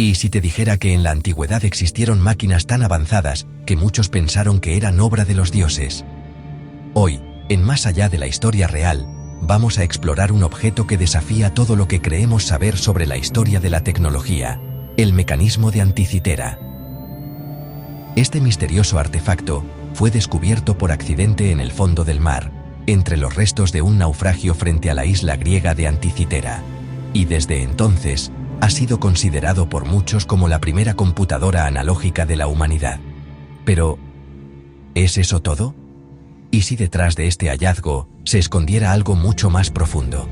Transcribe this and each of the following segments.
¿Y si te dijera que en la antigüedad existieron máquinas tan avanzadas que muchos pensaron que eran obra de los dioses? Hoy, en Más allá de la historia real, vamos a explorar un objeto que desafía todo lo que creemos saber sobre la historia de la tecnología, el mecanismo de Anticitera. Este misterioso artefacto fue descubierto por accidente en el fondo del mar, entre los restos de un naufragio frente a la isla griega de Anticitera, y desde entonces ha sido considerado por muchos como la primera computadora analógica de la humanidad. Pero, ¿es eso todo? ¿Y si detrás de este hallazgo se escondiera algo mucho más profundo?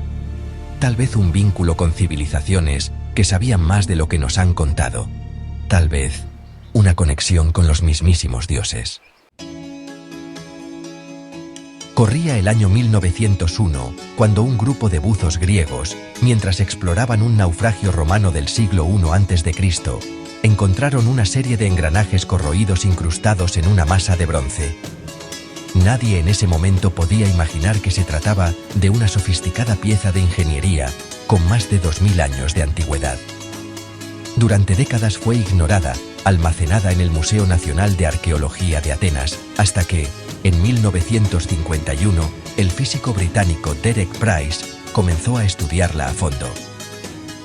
Tal vez un vínculo con civilizaciones que sabían más de lo que nos han contado. Tal vez una conexión con los mismísimos dioses. Corría el año 1901, cuando un grupo de buzos griegos, mientras exploraban un naufragio romano del siglo I a.C., encontraron una serie de engranajes corroídos incrustados en una masa de bronce. Nadie en ese momento podía imaginar que se trataba de una sofisticada pieza de ingeniería con más de 2000 años de antigüedad. Durante décadas fue ignorada, almacenada en el Museo Nacional de Arqueología de Atenas, hasta que, en 1951, el físico británico Derek Price comenzó a estudiarla a fondo.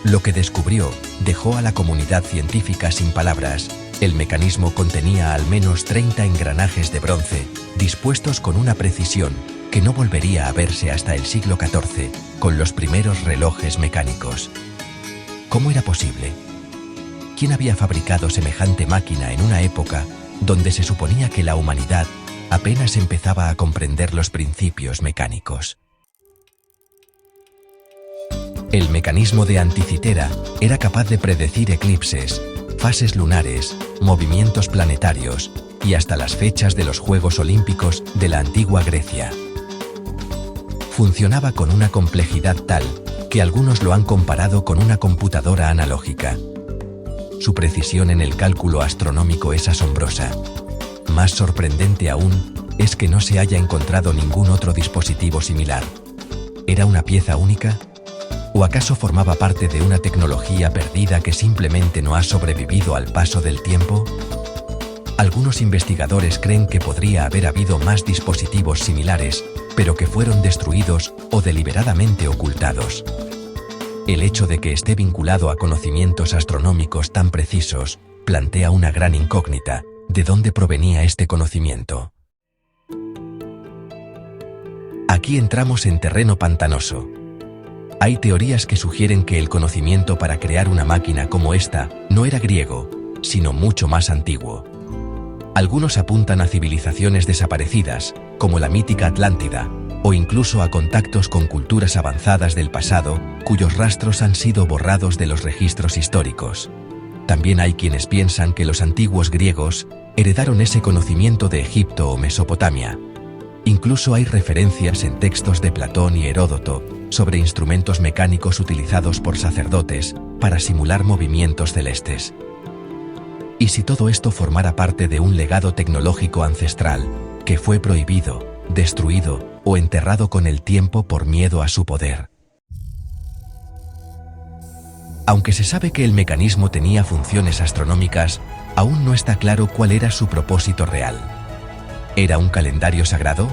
Lo que descubrió dejó a la comunidad científica sin palabras. El mecanismo contenía al menos 30 engranajes de bronce, dispuestos con una precisión que no volvería a verse hasta el siglo XIV, con los primeros relojes mecánicos. ¿Cómo era posible? ¿Quién había fabricado semejante máquina en una época donde se suponía que la humanidad apenas empezaba a comprender los principios mecánicos? El mecanismo de Anticitera era capaz de predecir eclipses, fases lunares, movimientos planetarios y hasta las fechas de los Juegos Olímpicos de la antigua Grecia. Funcionaba con una complejidad tal que algunos lo han comparado con una computadora analógica. Su precisión en el cálculo astronómico es asombrosa. Más sorprendente aún es que no se haya encontrado ningún otro dispositivo similar. ¿Era una pieza única? ¿O acaso formaba parte de una tecnología perdida que simplemente no ha sobrevivido al paso del tiempo? Algunos investigadores creen que podría haber habido más dispositivos similares, pero que fueron destruidos o deliberadamente ocultados. El hecho de que esté vinculado a conocimientos astronómicos tan precisos plantea una gran incógnita: ¿de dónde provenía este conocimiento? Aquí entramos en terreno pantanoso. Hay teorías que sugieren que el conocimiento para crear una máquina como esta no era griego, sino mucho más antiguo. Algunos apuntan a civilizaciones desaparecidas, como la mítica Atlántida, o incluso a contactos con culturas avanzadas del pasado, cuyos rastros han sido borrados de los registros históricos. También hay quienes piensan que los antiguos griegos heredaron ese conocimiento de Egipto o Mesopotamia. Incluso hay referencias en textos de Platón y Heródoto sobre instrumentos mecánicos utilizados por sacerdotes para simular movimientos celestes. ¿Y si todo esto formara parte de un legado tecnológico ancestral que fue prohibido, destruido o enterrado con el tiempo por miedo a su poder? Aunque se sabe que el mecanismo tenía funciones astronómicas, aún no está claro cuál era su propósito real. ¿Era un calendario sagrado?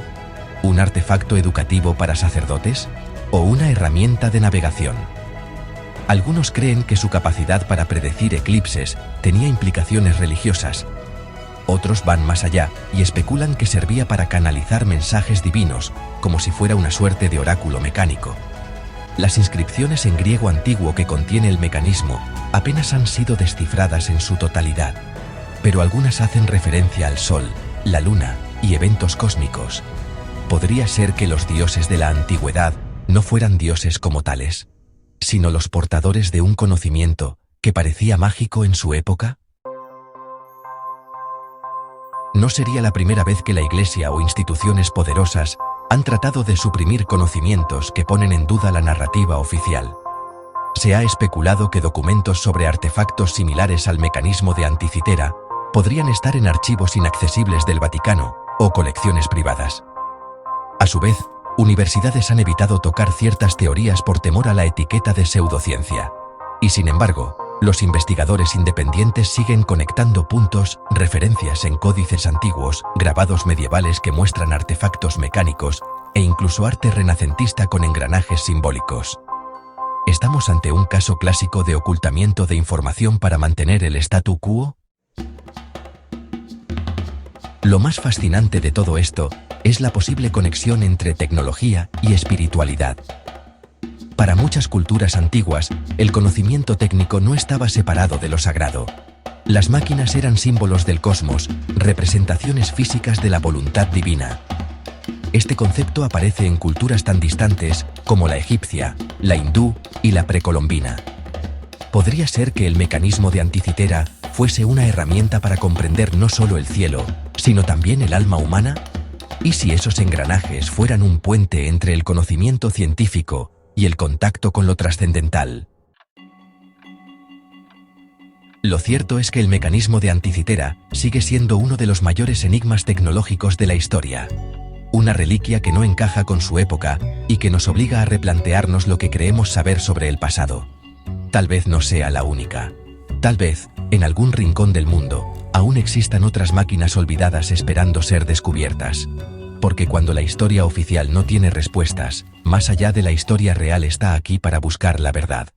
¿Un artefacto educativo para sacerdotes? ¿O una herramienta de navegación? Algunos creen que su capacidad para predecir eclipses tenía implicaciones religiosas. Otros van más allá y especulan que servía para canalizar mensajes divinos, como si fuera una suerte de oráculo mecánico. Las inscripciones en griego antiguo que contiene el mecanismo apenas han sido descifradas en su totalidad, pero algunas hacen referencia al Sol, la Luna y eventos cósmicos. ¿Podría ser que los dioses de la antigüedad no fueran dioses como tales, sino los portadores de un conocimiento que parecía mágico en su época? No sería la primera vez que la Iglesia o instituciones poderosas han tratado de suprimir conocimientos que ponen en duda la narrativa oficial. Se ha especulado que documentos sobre artefactos similares al mecanismo de Anticitera podrían estar en archivos inaccesibles del Vaticano o colecciones privadas. A su vez, universidades han evitado tocar ciertas teorías por temor a la etiqueta de pseudociencia. Y sin embargo, Los investigadores independientes siguen conectando puntos, referencias en códices antiguos, grabados medievales que muestran artefactos mecánicos e incluso arte renacentista con engranajes simbólicos. ¿Estamos ante un caso clásico de ocultamiento de información para mantener el statu quo? Lo más fascinante de todo esto es la posible conexión entre tecnología y espiritualidad. Para muchas culturas antiguas, el conocimiento técnico no estaba separado de lo sagrado. Las máquinas eran símbolos del cosmos, representaciones físicas de la voluntad divina. Este concepto aparece en culturas tan distantes como la egipcia, la hindú y la precolombina. ¿Podría ser que el mecanismo de Anticitera fuese una herramienta para comprender no solo el cielo, sino también el alma humana? ¿Y si esos engranajes fueran un puente entre el conocimiento científico y el contacto con lo trascendental? Lo cierto es que el mecanismo de Anticitera sigue siendo uno de los mayores enigmas tecnológicos de la historia. Una reliquia que no encaja con su época y que nos obliga a replantearnos lo que creemos saber sobre el pasado. Tal vez no sea la única. Tal vez, en algún rincón del mundo, aún existan otras máquinas olvidadas esperando ser descubiertas. Porque cuando la historia oficial no tiene respuestas, más allá de la historia real está aquí para buscar la verdad.